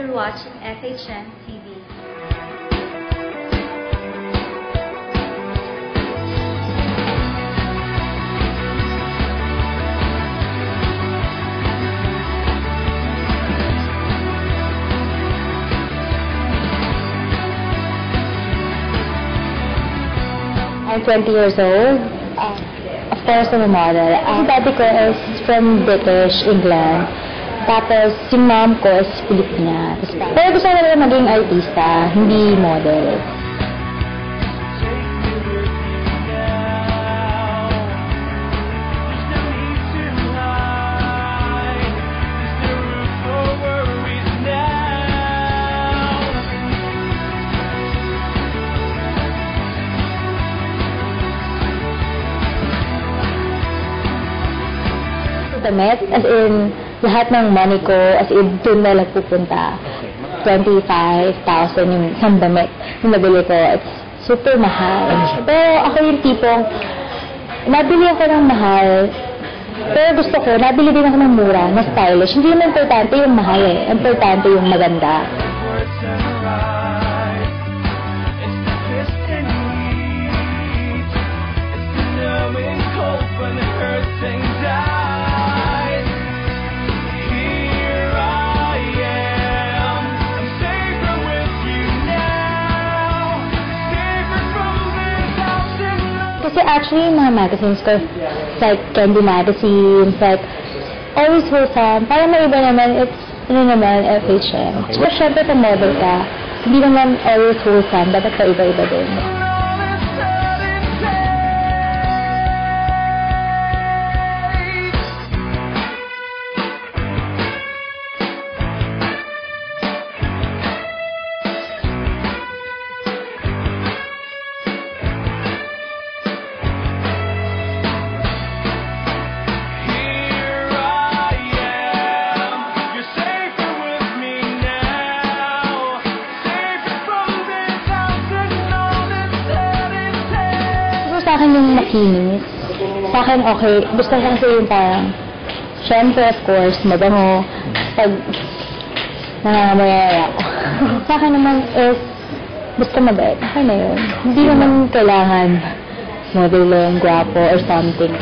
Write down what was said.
for watching FHM TV. I'm 20 years old. Of course, I'm a model. Ang daddy ko is from British, England. Tapos, yung mom ko is Filipina. Pero gusto ko rin maging artista, hindi model. Damit, as in, lahat ng money ko, as in, doon na lang pupunta. 25,000 yung isang damit yung nabili ko. It's super mahal. Pero ako yung tipong, nabili ako ng mahal, pero gusto ko, nabili din ako ng mura, na stylish. Hindi naman importante yung mahal eh. Importante yung maganda. Kasi actually, yung mga magazines ko, like Candy magazines, like always wholesome. Para maiba naman, it's, FHM. So, syempre, kung model ka, hindi naman always wholesome, dapat pa iba-iba din. Sa akin yung makinis. Sa akin, okay. Gusto ko kasi yung parang, syempre, of course, mabango. Pag nangangamayaya ako. Sa akin naman is, basta mabait. Okay na yun. Hindi naman kailangan modeling, guwapo, or something.